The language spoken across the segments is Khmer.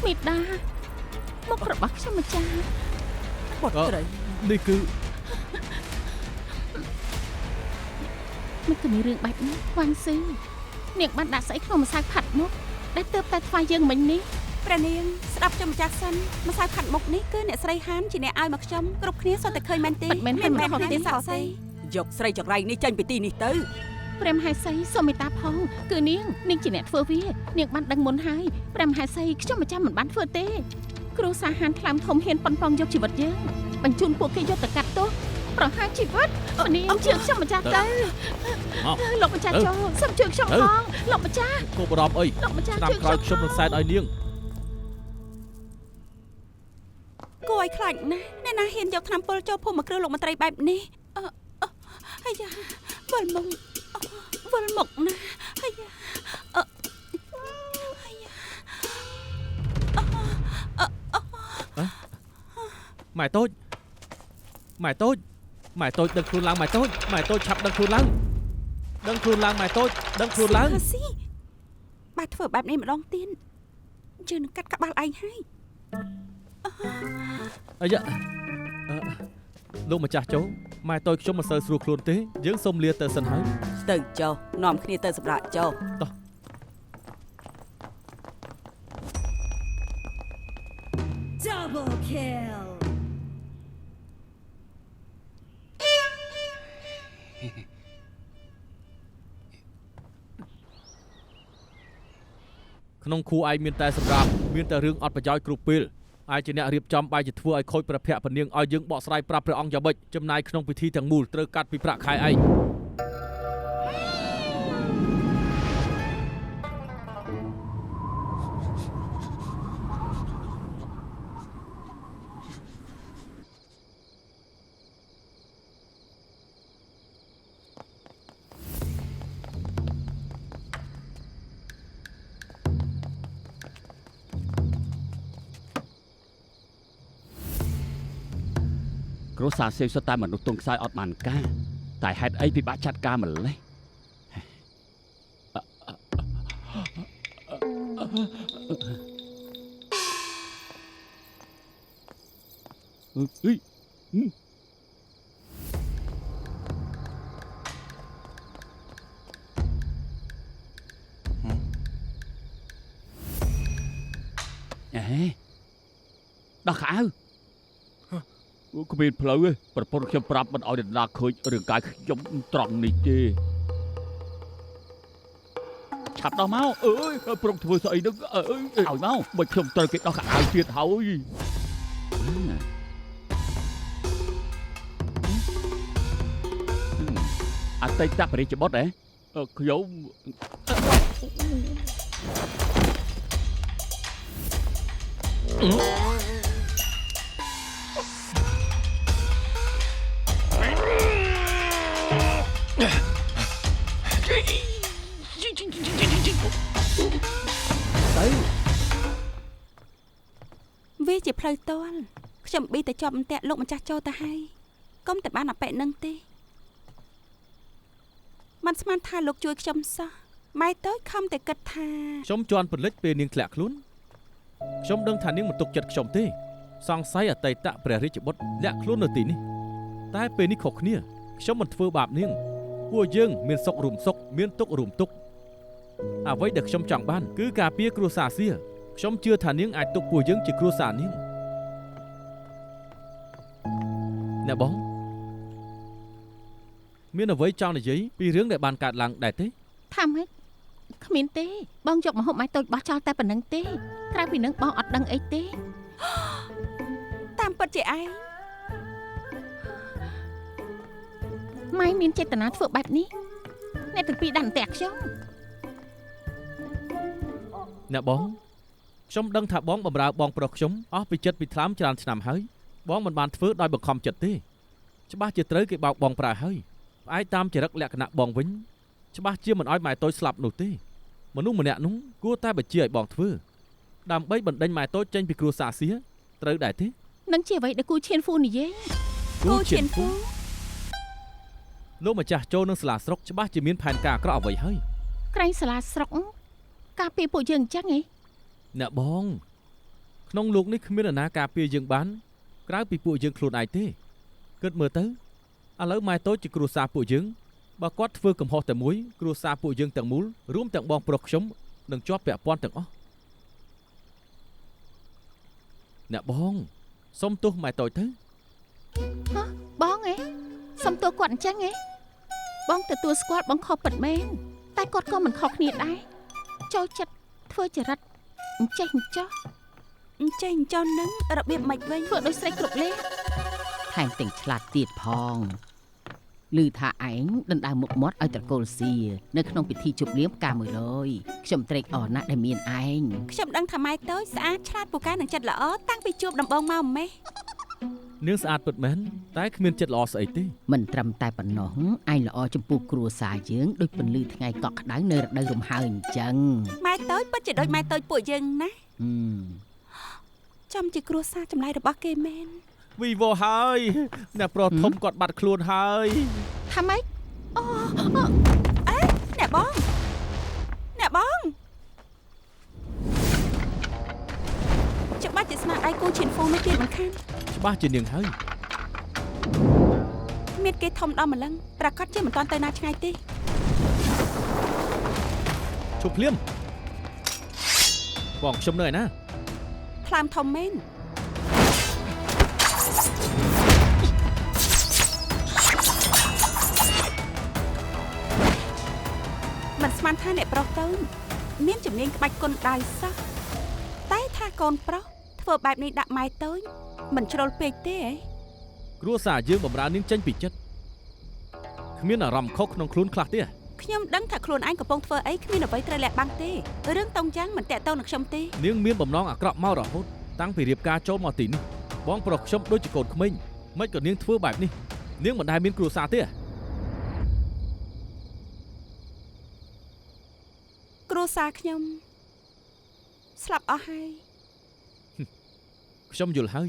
មេដាមករបស់ខ្ញុំម្ចាស់បុត្រីនេះគឺមិនគិតមានរឿងបែបនេះវ៉ាន់ស៊ីនាងបានដាក់ស្អីក្នុងម្សៅផាត់មុខដែលទើបតែថ្វាយយើងមិញនេះព្រះនាងស្ដាប់ខ្ញុំម្ចាស់សិនម្សៅផាត់មុខនេះគឺអ្នកស្រីហានជាអ្នកឲ្យមកខ្ញុំគ្រប់គ្នាសុទ្ធតែឃើញមែនទេមិនមែនទេសោះទេយកស្រីចង្រៃនេះចេញពីទីនេះទៅព្រះមហេសីសូមមេត្តាផងគឺនាងជាអ្នកធ្វើវានាងបានដឹងមុនហើយព្រះមហេសីខ្ញុំម្ចាស់មិនបានធ្វើទេគ្រូសាហានថ្លើមធំហ៊ានប៉ុនប៉ងយកជីវិតយើងបញ្ជូនពួកគេយកទៅកាត់ទោសប្រហារជីវិតនាងជឿខ្ញុំម្ចាស់ទៅលោកម្ចាស់ចូលសូមជឿខ្ញុំផងលោកម្ចាស់គោបរំអីលោកម្ចាស់ជឿខ្ញុំនឹងសែនឲ្យនាងគួរឲ្យខ្លាចណាស់អ្នកណាហ៊ានយកថ្នាំពុលចូលភូមិគ្រឹះលោកមន្ត្រីបែបនេះអាយ៉ាវិលមកណាអាយ៉ាម៉ែតូចដឹងខ្លួនឡើងម៉ែតូចឆាប់ដឹងខ្លួនឡើងម៉ែតូចដឹងខ្លួនឡើងបើធ្វើបែបនេះម្ដងទៀតយើងនឹងកាត់ក្បាលឯងហើយអាយ៉ាលោកម្ចាស់ចូលម៉ែតូចខ្ញុំមិនសូវស្រួលខ្លួនទេយើងសូមលាទៅសិនហើយទៅចុះនាំគ្នាទៅសម្រាប់ចុះតោះDouble kill ក្នុងខួរឯងមានតែសម្រាប់មានតែរឿងអត់ប្រយោជន៍គ្រប់ពេលឯជាអ្នករៀបចំបាយជាធ្វើឲ្យខូចព្រះភ័ក្ត្រពនាងឲ្យយើងបកស្រាយប្រាប់ព្រះអង្គយ៉ាងម៉េចចំណាយក្នុងពិធីទាំងមូលត្រូវកាត់ពីប្រាក់ខែឯងគ្រួសារសេវសុទ្ធតែមនុស្សទង់ខ្សោយអត់បានការតែហេតុអីពិបាកចាត់ការម្លេះដោះខោគ្មានផ្លូវទេប្រពន្ធខ្ញុំប្រាប់មិនឲ្យអ្នកណាឃើញរឿងកាយខ្ញុំត្រង់នេះទេឆាប់ដោះមកអើយប្រុងធ្វើស្អីនឹងឲ្យមកបើខ្ញុំត្រូវគេដោះខោអាវទៀតហើយអតីតបរិជ្ជបុត្រខ្ញុំវាជាផ្លូវតលខ្ញុំប៊ីតែជាប់អន្ទាក់លោកម្ចាស់ចូលទៅហើយកុំតែបានអប៉ែនឹងទេមិនស្មានថាលោកជួយខ្ញុំសោះម៉ែតូចខំតែគិតថាខ្ញុំជន់ពលិចពេលនាងធ្លាក់ខ្លួនខ្ញុំដឹងថានាងមិនទុកចិត្តខ្ញុំទេសង្ស័យអតីតព្រះរាជបុត្រលាក់ខ្លួននៅទីនេះតែពេលនេះខុសគ្នាខ្ញុំមិនធ្វើបាបនាងពួកយើងមានសុខរួមសុខមានទុក្ខរួមទុក្ខអ្វីដែលខ្ញុំចង់បានគឺការពារគ្រួសារសៀខ្ញុំជឿថានាងអាចទុកពួកយើងជាគ្រួសារនាងអ្នកបងមានអ្វីចង់និយាយពីរឿងដែលបានកើតឡើងដែរទេថាម៉េចគ្មានទេបងយកម្ហូបម៉ែតូចបោះចោលតែប៉ុណ្្នឹងទេក្រៅពីនឹងបងអត់ដឹងអីទេតាមពិតជាឯងម៉ែមានចេតនាធ្វើបែបនេះអ្នកទាំងពីរដាក់អន្ទាក់ខ្ញុំអ្នកបងខ្ញុំដឹងថាបងបម្រើបងប្រុសខ្ញុំអស់ពីចិត្តពីថ្លើមច្រើនឆ្នាំហើយបងមិនបានធ្វើដោយបង្ខំចិត្តទេច្បាស់ជាត្រូវគេបោកបងប្រើហើយផ្អែកតាមចរិតលក្ខណៈបងវិញច្បាស់ជាមិនអោយម៉ែតូចស្លាប់នោះទេមនុស្សម្នាក់នោះគួរតែបញ្ជាឲ្យបងធ្វើដើម្បីបណ្ដេញម៉ែតូចចេញពីគ្រួសារសៀត្រូវដែរទេនឹងជាអ្វីដែលគូឈៀនហ្វូនិយាយគូឈៀនហ្វូលោកម្ចាស់ចូលនឹងសាលាស្រុកច្បាស់ជាមានផែនការអាក្រក់អ្វីហើយក្រែងសាលាស្រុកការពារពួកយើងអញ្ចឹងហ៎អ្នកបង ក្នុងលោកនេះគ្មាននរណាការពារយើងបានក្រៅពីពួកយើងខ្លួនឯងទេគិតមើលទៅឥឡូវម៉ែតូចជាគ្រួសារពួកយើងបើគាត់ធ្វើកំហុសតែមួយគ្រួសារពួកយើងទាំងមូលរួមទាំងបងប្រុសខ្ញុំនឹងជាប់ពាក់ព័ន្ធទាំងអស់អ្នកបងសុំទោសម៉ែតូចទៅ បងឯងសុំទោសគាត់អញ្ចឹងឯងបងទទួលស្គាល់បងខុសពិតមែនតែគាត់ក៏មិនខុសគ្នាដែរចូលចិត្តធ្វើចរិតអញ្ចេះអញ្ចោះ អញ្ចឹងចន់នឹងរបៀបម៉េចវិញ ធ្វើដោយស្រីគ្រប់លេថែមទាំងឆ្លាតទៀតផងឮថាឯងដណ្ដើមមុខមាត់ឲ្យត្រកូលសៀនៅក្នុងពិធីជប់លៀងផ្កា100ខ្ញុំត្រេកអរណាស់ដែលមានឯង ខ្ញុំដឹងថាម៉ែតូចស្អាតឆ្លាតពូកែនឹងចិត្តល្អតាំងពីជួបដំបងមកម៉េះ នាងស្អាតពិតមែនតែគ្មានចិត្តល្អស្អីទេ មិនត្រឹមតែប៉ុណ្ណោះឯងល្អចំពោះគ្រួសារយើងដូចពន្លឺថ្ងៃកក់ក្ដៅនៅរដូវរំហើរអញ្ចឹង ម៉ែតូចពិតជាដូចម៉ែតូចពួកយើងណាចំជាគ្រួសារចម្លែករបស់គេមែន វីវហើយអ្នកប្រុសធំគាត់បាត់ខ្លួនហើយ ថាម៉េចអូ អ្នកបងច្បាស់ជាស្នាដៃគូឈិនហ្វូងនោះទៀតមិនខាន ច្បាស់ជានាងហើយ មានគេធំដល់ម្លឹងប្រកាសជាមិនតាន់ទៅណាឆ្ងាយទេ ជប់ភ្លាមបងខ្ញុំនៅឯណា ខ្លាមធំមែនមិនស្មានថាអ្នកប្រុសទៅមានជំនាញក្បាច់គុនដៃសោះតែថាកូនប្រុសធ្វើបែបនេះដាក់ម៉ែតូចមិនជ្រុលពេកទេ គ្រួសារយើងបំរើនាងចេញពីចិត្តគ្មានអារម្មណ៍ខុសក្នុងខ្លួនខ្លះទេ ខ្ញុំដឹងថាខ្លួនឯងកំពុងធ្វើអីគ្មានអ្វីត្រូវលាក់បាំងទេរឿងតង់យ៉ាងមិនតាក់ទងនឹងខ្ញុំទេ នាងមានបំណងអាក្រក់មករហូតតាំងពីរៀបការចូលមកទីនេះបងប្រុសខ្ញុំដូចជាកូនក្មេងមិនក៏នាងធ្វើបែបនេះនាងមិនដែលមានគ្រួសារទេ គ្រួសារខ្ញុំស្លាប់អស់ហើយ ខ្ញុំយល់ហើយ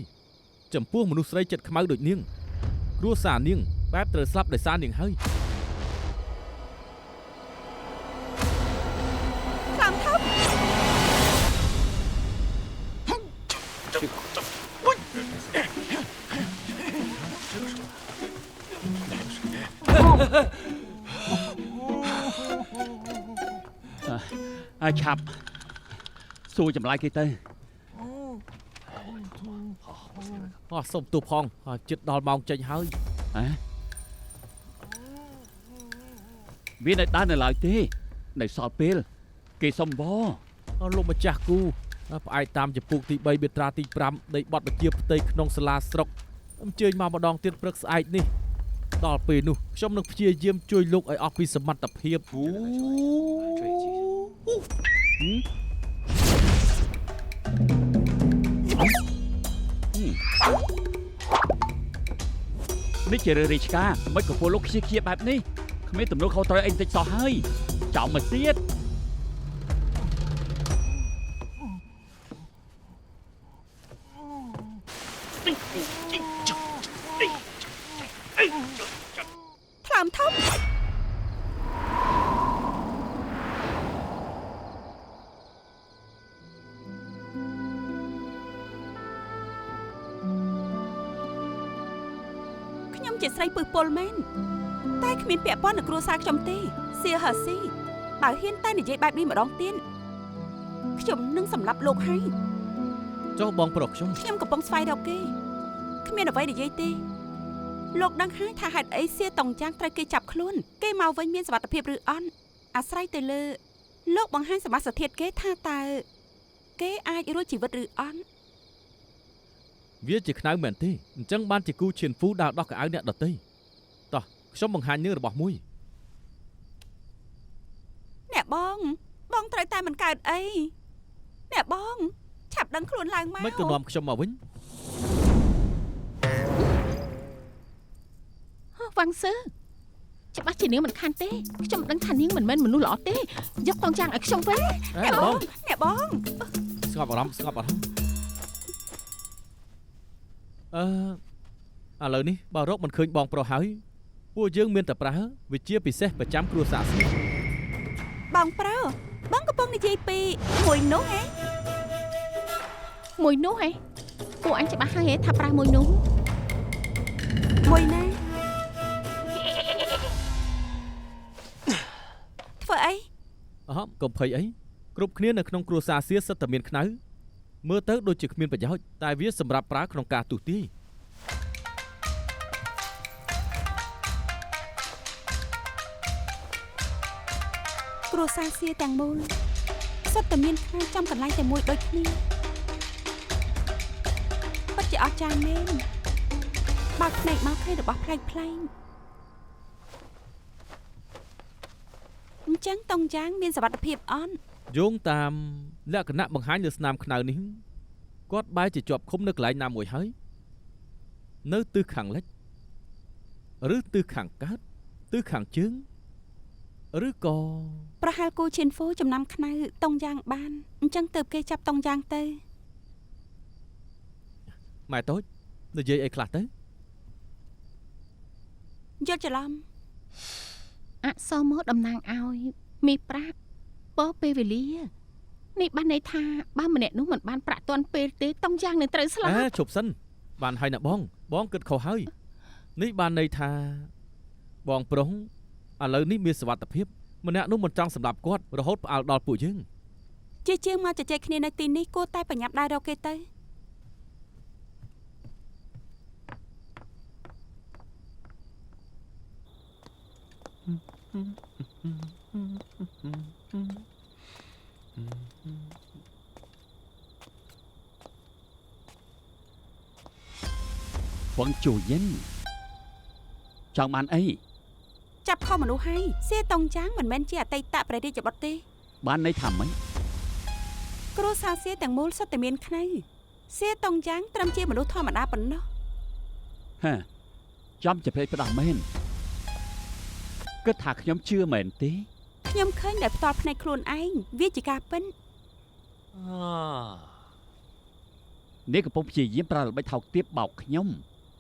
ចំពោះមនុស្សស្រីចិត្តខ្មៅដូចនាងគ្រួសារនាងបែបត្រូវស្លាប់ដោយសារនាងហើយ ខ្លាំងធំ ឆាប់សួរចម្លើយគេទៅ អស់សុំទោសផងចិត្តដល់ម៉ោងចេញហើយ មានតែដើរនៅឡើយទេនៅសល់ពេលគេសុំប លោកម្ចាស់គូផ្អែកតាមចំពោះទី3មាត្រាទី5នៃបទបញ្ជាផ្ទៃក្នុងសាលាស្រុកអញ្ជើញមកម្ដងទៀតព្រឹកស្អែកនេះដល់ពេលនោះខ្ញុំនឹងព្យាយាមជួយលោកឲ្យអស់ពីសមត្ថភាព នេះជារឿងរាជការមិនក៏ពលលោកខ្ជិះខ្ជាបែបនេះគ្មានទំនួលខុសត្រូវអីតិចសោះហើយចោលមកទៀតថ្លើមធំ ខ្ញុំជាស្រីពឹសពលមែនតែគ្មានពាក់ព័ន្ធនឹងគ្រួសារខ្ញុំទេសៀហឺស៊ីបើហ៊ានតែនិយាយបែបនេះម្ដងទៀតខ្ញុំនឹងសម្លាប់លោកហើយ ចុះបងប្រុសខ្ញុំ ខ្ញុំកំពុងស្វែងរកគេគ្មានអ្វីនិយាយទេលោកដឹងហើយថាហេតុអីសៀតុងចាំងត្រូវគេចាប់ខ្លួនគេមកវិញមានសុវត្ថិភាពឬអត់អាស្រ័យទៅលើលោកបង្ហាញសមាសធាតុគេថាតើគេអាចរួចជីវិតឬអត់ វាជាខ្នៅមែនទេអញ្ចឹងបានជាគូឈៀនហ្វូដើរដោះកៅអៅអ្នកដទៃតោះខ្ញុំបង្ហាញនឹងរបស់មួយ អ្នកបងត្រូវតែមិនកើតអីអ្នកបងឆាប់ដឹងខ្លួនឡើងមក មិនក៏នាំខ្ញុំមកវិញ វ៉ាងសឺច្បាស់ជានាងមិនខានទេខ្ញុំដឹងថានាងមិនមែនមនុស្សល្អទេយកតង់ចាំងឲ្យខ្ញុំវិញ អ្នកបង ស្ងប់អារម្មណ៍ឥឡូវនេះបើរកមិនឃើញបងប្រុសហើយពួកយើងមានតែប្រើវិជាពិសេសប្រចាំគ្រួសារស្រី បងប្រុសបងកំពុងនិយាយពីមួយនោះហ៎ មួយនោះហ៎ពួកអញច្បាស់ហើយថាប្រើមួយនោះ មួយណាធ្វើអី អហកុំភ័យអីគ្រប់គ្នានៅក្នុងគ្រួសារសៀសិតតែមានខ្នៅមើលទៅដូចជាគ្មានប្រយោជន៍តែវាសម្រាប់ប្រើក្នុងការទូទាយ គ្រួសារសៀទាំងមូលសុទ្ធតែមានខ្នើចំកន្លែងតែមួយដូចគ្នាពិតជាអស្ចារ្យមែនបើកភ្នែកមកឃើញរបស់ប្លែកអញ្ចឹងតង់យ៉ាងមានសុវត្ថិភាពអន់ យោងតាមលក្ខណៈបង្ហាញលើស្នាមខ្នៅនេះគាត់បែរជាជាប់ឃុំនៅកន្លែងណាមួយហើយនៅទិសខាងលិចឬទិសខាងកើតទិសខាងជើងឬក៏ ប្រហែលគូឈិនហ្វូចំណាំខ្នៅតង់យ៉ាងបានអញ្ចឹងទៅគេចាប់តង់យ៉ាងទៅ ម៉ែតូចនិយាយអីខ្លះទៅ យល់ច្រឡំ អក្សរមកតំណាងឲ្យមីប្រាក់ពរពេលវេលានេះបានន័យថាបើម្នាក់នោះមិនបានប្រាក់ទាន់ពេលទេតង់យ៉ាងនឹងត្រូវស្លាប់ ឈប់សិនបានហើយណាបងគិតខុសហើយនេះបានន័យថាបងប្រុសឥឡូវនេះមានសុវត្ថិភាពម្នាក់នោះមិនចង់សម្លាប់គាត់រហូតផ្អើលដល់ពួកយើង ជាជាងមកជជែកគ្នានៅទីនេះគួរតែប្រញាប់ដែររកគេទៅ វងជួយិនចង់បានអី ចាប់ខុសមនុស្សហើយសៀតង់យ៉ាងមិនមែនជាអតីតព្រះរាជបុត្រទេ បានន័យថាម៉េច គ្រួសារសៀទាំងមូលសុទ្ធតែមានខ្នៅសៀតង់យ៉ាងត្រឹមជាមនុស្សធម្មតាប៉ុណ្ណោះ ហាចំជាព្រៃផ្ដោះមែនគិតថាខ្ញុំជឿមែនទេ ខ្ញុំឃើញតែផ្ទាល់ភ្នែកខ្លួនឯងវាជាការពិន នេះកំពុងព្យាយាមប្រើល្បិចថោកទាបបោកខ្ញុំ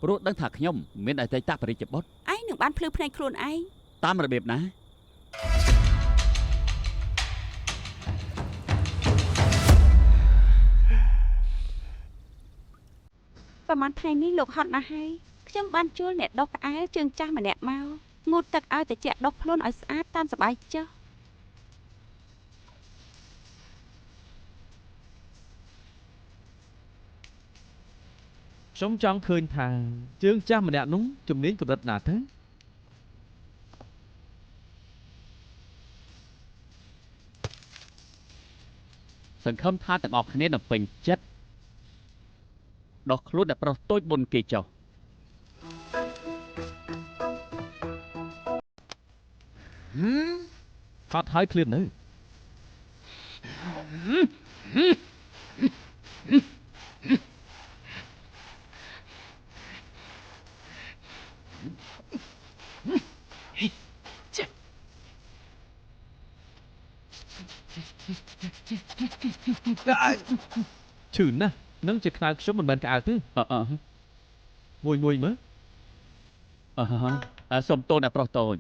ព្រោះដឹងថាខ្ញុំមានអតីតព្រះរាជបុត្រ ឯងនឹងបានភ្លឺភ្នែកខ្លួនឯង តាមរបៀបណា ប្រហែលថ្ងៃនេះលោកហត់ណាស់ហើយខ្ញុំបានជួលអ្នកដុសក្អែលជើងចាស់ម្នាក់មកងូតទឹកឲ្យត្រជាក់ដុសខ្លួនឲ្យស្អាតតាមសប្បាយចុះ ខ្ញុំចង់ឃើញថាជើងចាស់ម្នាក់នោះជំនាញកម្រិតណាទៅ សង្ឃឹមថាទាំងអស់គ្នានឹងពេញចិត្តដោះខ្លួនអ្នកប្រុសតូចមុនគេចុះ ហត់ហើយឃ្លាននៅ ឈឺណាស់នឹងជាខ្នើខ្ញុំមិនមែនក្អៅទេមួយមើល សុំតូនអ្នកប្រុសតូច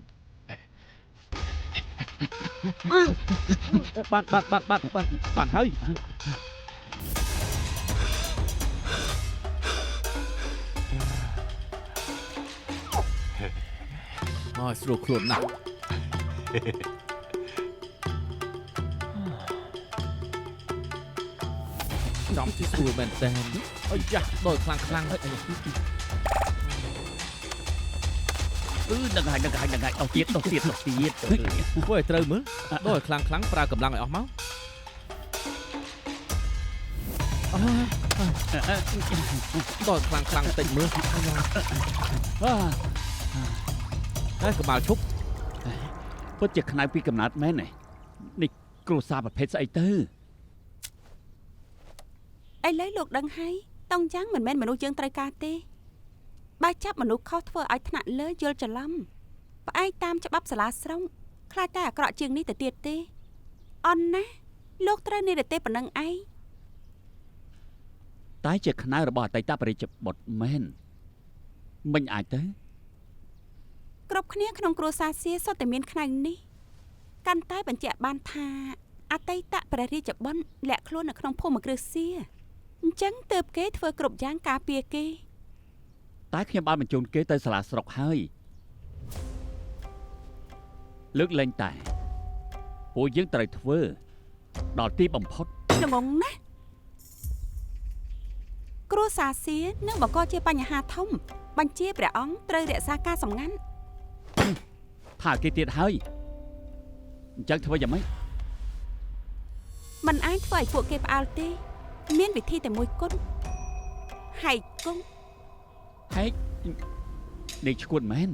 បានហើយមកស្រួលខ្លួនណាស់ចំទីស្រួលមែនតើអីយ៉ាដូចខ្លាំងហើយអី នឹងហើយដល់ទៀត ធ្វើឲ្យត្រូវមើលដូចខ្លាំងប្រើកម្លាំងឲ្យអស់មកដូចខ្លាំងតិចមើលហើយកុំមកឈប់ ពិតជាខ្នៅពីកំណើតមែននេះគ្រួសារប្រភេទស្អីទៅ ឥឡូវលោកដឹងហើយតង់យ៉ាងមិនមែនមនុស្សយើងត្រូវការទេបើចាប់មនុស្សខុសធ្វើឲ្យថ្នាក់លើយល់ច្រឡំផ្អែកតាមច្បាប់សាលាស្រុងខ្លាចតែអាក្រក់ជាងនេះទៅទៀតទេអន់ណាលោកត្រូវនិយាយទេប៉ុណ្ណឹងឯង តែជាខ្នៅរបស់អតីតព្រះរាជបុត្រមែនមិញអាចទៅ គ្រប់គ្នាក្នុងគ្រួសារសៀសុទ្ធតែមានខ្នៅនេះកាន់តែបញ្ជាក់បានថាអតីតព្រះរាជបុត្រលាក់ខ្លួននៅក្នុងភូមិគ្រឹះសៀ អញ្ចឹងទើបគេធ្វើគ្រប់យ៉ាងការពារគេ តែខ្ញុំបានបញ្ជូនគេទៅសាលាស្រុកហើយលើកលែងតែពួកយើងត្រូវធ្វើដល់ទីបំផុត ល្ងងណាស់គ្រួសារសៀនឹងបង្កជាបញ្ហាធំបញ្ជាព្រះអង្គត្រូវរក្សាការសម្ងាត់ ថាគេទៀតហើយអញ្ចឹងធ្វើយ៉ាងម៉េច มันអាចធ្វើឲ្យពួកគេផ្អើលទេមានវិធីតែមួយគត់ហែកគង់ ហែកនេះឈួតមែន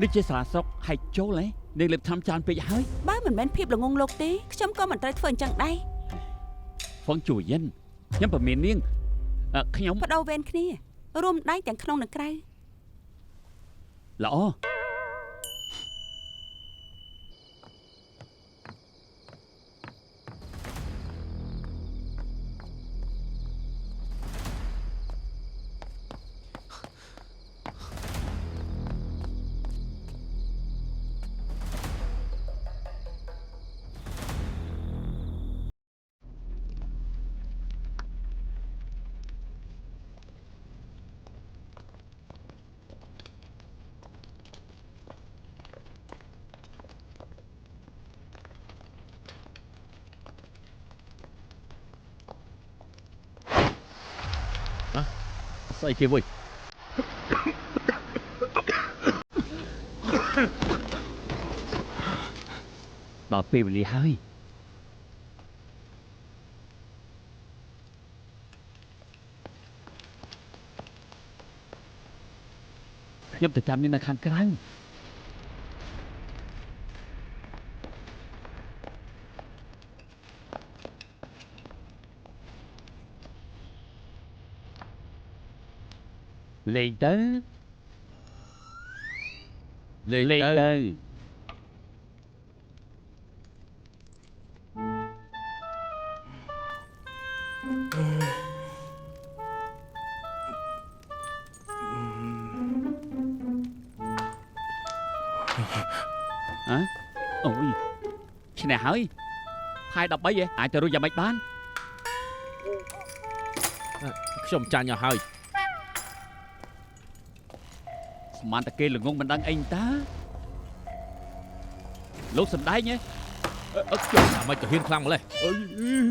នេះជាសាលាស្រុកហែកចូលហ៎នឹងលេបថ្នាំច្រើនពេកហើយ បើមិនមែនភាពល្ងងលោកទេខ្ញុំក៏មិនត្រូវធ្វើអញ្ចឹងដែរ ហ្វុងជួយយិនខ្ញុំប្រមាននាងខ្ញុំ បដូរវេនគ្នារួមដៃទាំងក្នុងនិងក្រៅ ល្អ ស្អីគេវិញដល់ពេលវេលាហើយខ្ញុំទៅចាំនាងនៅខាងក្រៅលេងទៅលេងទៅ អូយឈ្នះហើយថែ13ឯងអាចទៅរួចយ៉ាងម៉េចបាន ខ្ញុំចាញ់អស់ហើយ ស្មានតែគេល្ងងមិនដឹងអីតាលោកសំដែងហ៎ខ្ញុំ អាមិនក៏ហ៊ានខ្លាំងម្លេះ អើយ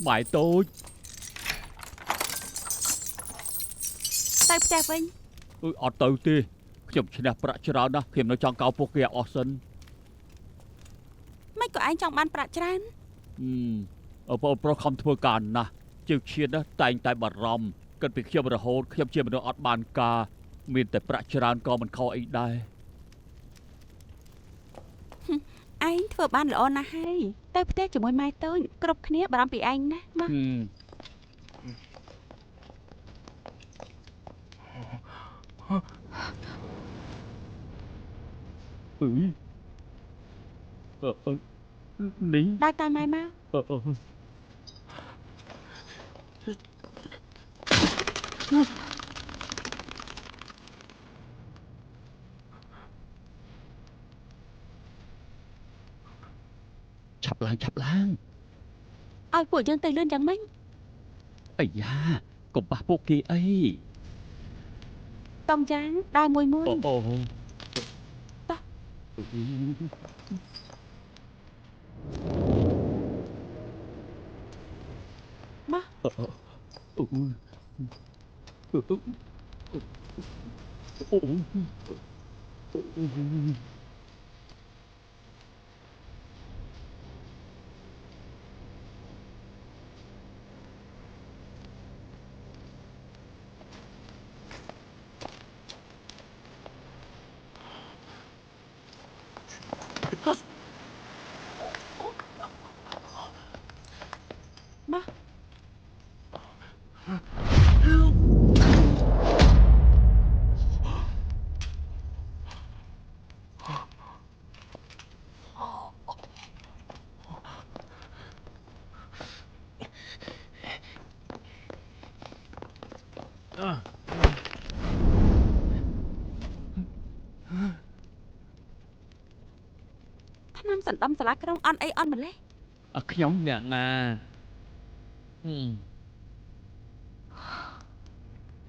បាយតូច ទៅផ្ទះវិញ អើយអត់ទៅទេខ្ញុំឈ្នះប្រាក់ច្រើនណាស់ខ្ញុំនៅចង់កោពួកគេឲ្យអស់សិន មិនក៏ឯងចង់បានប្រាក់ច្រើន បងប្រុសខំធ្វើការណាស់ជើងឈៀនណាតែងតែបារម្ភគិតពីខ្ញុំរហូតខ្ញុំជាមនុស្សអត់បានការមានតែប្រាក់ច្រើនក៏មិនខុសអីដែរ ឯងធ្វើបានល្អណាស់ហើយទៅផ្ទះជាមួយម៉ែតូចគ្រប់គ្នាបារម្ភពីឯងណាស់មក នេះ ដើរតាមម៉ែមក ឆាប់ឡើងឆាប់ឡើង ឲ្យពួកយើងទៅលឿនយ៉ាងម៉េច អាយ៉ាកុំប៉ះពួកគេអី តំយ៉ាងដើរមួយមួយ អូ តោះ មក មក សណ្ដំសាលាក្រុងអន់អីអន់ម្លេះ ខ្ញុំអ្នកណា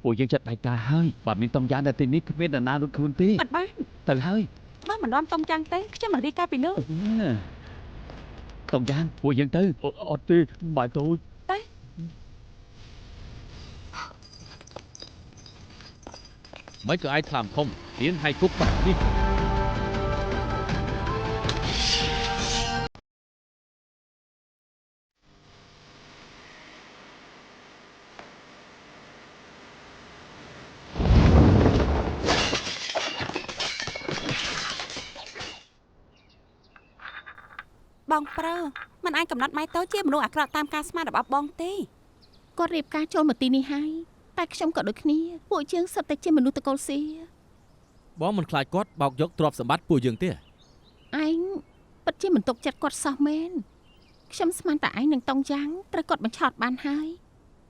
ពួកយើងចិត្តដៃការហើយបើមានតំយ៉ាងនៅទីនេះគ្មាននរណារត់ខ្លួនទេ មិនបាន ទៅហើយ បើមិននាំតុងចាំងទេខ្ញុំនឹងរៀបការពីលោក តំយ៉ាងពួកយើងទៅអត់ទេបាយតូច មិនក៏ឯងថ្លាមធំរៀនឲ្យគុកបាត់នេះ បងប្រុសមិនអាចកំណត់ម៉ៃតូចជាមនុស្សអាក្រក់តាមការស្មានរបស់បងទេ គាត់រៀបការចូលមកទីនេះហើយតែខ្ញុំក៏ដូចគ្នាពួកយើងសុទ្ធតែជាមនុស្សតកូលសៀ បងមិនខ្លាចគាត់បោកយកទ្រព្យសម្បត្តិពួកយើងទេ ឯងពិតជាមិនទុកចិត្តគាត់សោះមែនខ្ញុំស្មានតែឯងនឹងតង់យ៉ាងត្រូវគាត់បញ្ឆោតបានហើយ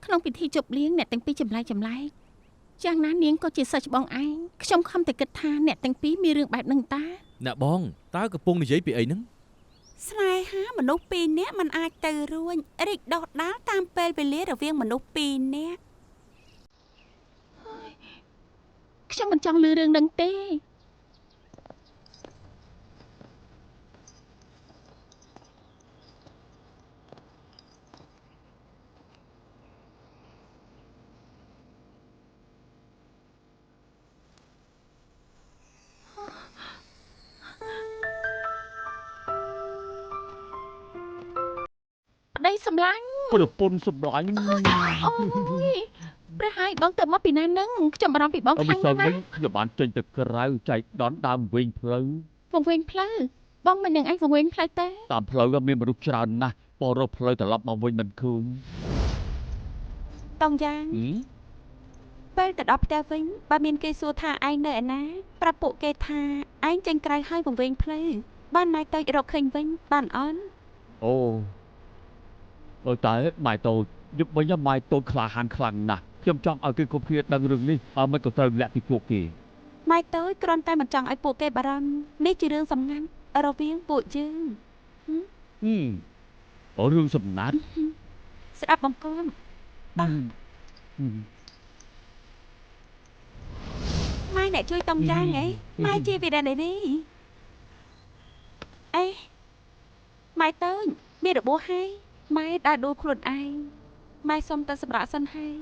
ក្នុងពិធីជប់លៀងអ្នកទាំងពីរចម្លែកយ៉ាងណានាងក៏ជាសិស្សច្បងឯងខ្ញុំខំតែគិតថាអ្នកទាំងពីរមានរឿងបែបហ្នឹងតា អ្នកបងតើកំពុងនិយាយពីអីហ្នឹង ស្នេហាមនុស្សពីរនាក់មិនអាចទៅរួញរីកដុះដាលតាមពេលវេលារវាងមនុស្សពីរនាក់ ខ្ញុំមិនចង់ឮរឿងហ្នឹងទេ ប្តីសម្លាញ់ ប្រពន្ធសម្លាញ់ អូយព្រះហើយបងទៅមកពីណាហ្នឹងខ្ញុំបារម្ភពីបង អ ខ្លាំង មិន ណាស់ វិញខ្ញុំបានចេញទៅក្រៅចែកដនដើមវិញផ្លូវ វងវែងផ្លូវបងមិននឹងឯងវងវែងផ្លូវទេ តាមផ្លូវមានមនុស្សច្រើនណាស់បរកផ្លូវត្រឡប់មកវិញមិនឃើញ តង់យ៉ាងពេលទៅដល់ផ្ទះវិញបើមានគេសួរថាឯងនៅឯណាប្រាប់ពួកគេថាឯងចេញក្រៅហើយវង្វេងផ្លូវបានម៉ៃតូចរកឃើញវិញបានអន់ អូតែម៉ៃតូចយប់វិញម៉ៃតូចក្លាហានខ្លាំងណាស់ខ្ញុំចង់ឲ្យគេគ្រប់គ្នាដឹងរឿងនេះហើយមិនក៏ត្រូវលាក់ពីពួកគេ ម៉ៃតូចគ្រាន់តែមិនចង់ឲ្យពួកគេបារម្ភនេះជារឿងសំខាន់រវាងពួកយើង រឿងសំណាក់ ស្ដាប់បង្កប់ម៉ៃអ្នកជួយតង់យ៉ាងហ៎ម៉ៃជាវីរ៉ានេះអេម៉ៃតូចមានរបួសហើយម៉ែដើរដួលខ្លួនឯងម៉ែសុំទៅសម្រាប់សិនហើយ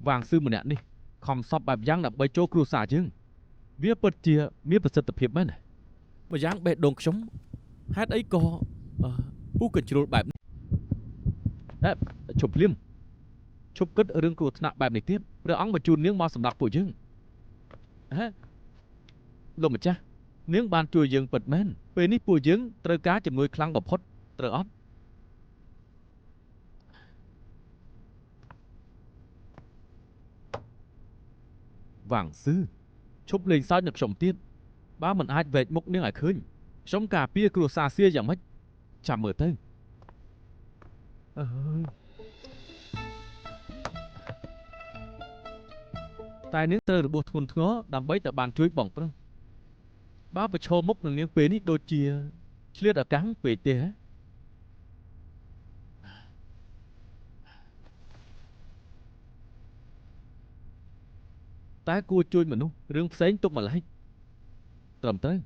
វាងស៊ឺម្នាក់នេះខំសពបែបយ៉ាងដើម្បីចូលគ្រួសារយើងវាពិតជាមានប្រសិទ្ធភាពមែនបើយ៉ាងបេះដូងខ្ញុំហេតុអីក៏ពុះកញ្ជ្រោលបែបនេះជប់ភ្លាមឈប់គិតរឿងគ្រោះថ្នាក់បែបនេះទៀតព្រះអង្គបញ្ជូននាងមកសម្រាប់ពួកយើងលោកម្ចាស់នាងបានជួយយើងពិតមែនពេលនេះពួកយើងត្រូវការជំនួយខ្លាំងបំផុតត្រូវអត់វាងស៊ឺឈប់លេងសើចនឹងខ្ញុំទៀតបើមិនអាចវែកមុខនាងឲ្យឃើញខ្ញុំការពារគ្រួសារសៀយ៉ាងម៉េចចាំមើលទៅតែនាងត្រូវរបួសធ្ងន់ធ្ងរដើម្បីតែបានជួយបងប្រុសបើប្រឈមមុខនឹងនាងពេលនេះដូចជាឆ្លៀតឱកាសពេកទេហ៎តែគួរជួយមនុស្សរឿងផ្សេងទុកម្លេចត្រឹមត្រូវ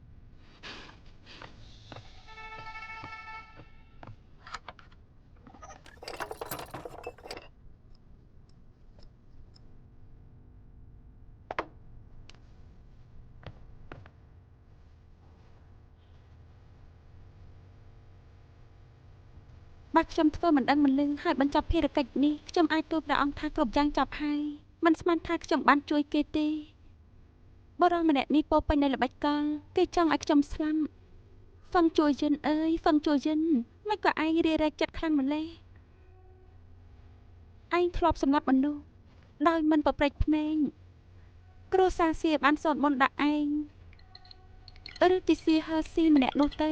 បើខ្ញុំធ្វើមិនដឹងមិនលឺហើយបញ្ចប់ភារកិច្ចនេះខ្ញុំអាចទូលព្រះអង្គថាគ្រប់យ៉ាងចប់ហើយមិនស្មានថាខ្ញុំបានជួយគេទេបរិសម្នាក់នេះពោពេញនៅល្បិចកលគេចង់ឲ្យខ្ញុំស្លាប់ហ្វឹងជួយយិនអើយហ្វឹងជួយយិនមិនក៏ឯងរារែកចិត្តខ្លាំងម្លេះឯងធ្លាប់សម្លាប់មនុស្សដោយមិនប្រព្រឹត្តភ្នែកគ្រូសាសៀបានសូត្រមន្តដាក់ឯងឬទីសៀហើស៊ីម្នាក់នោះទៅ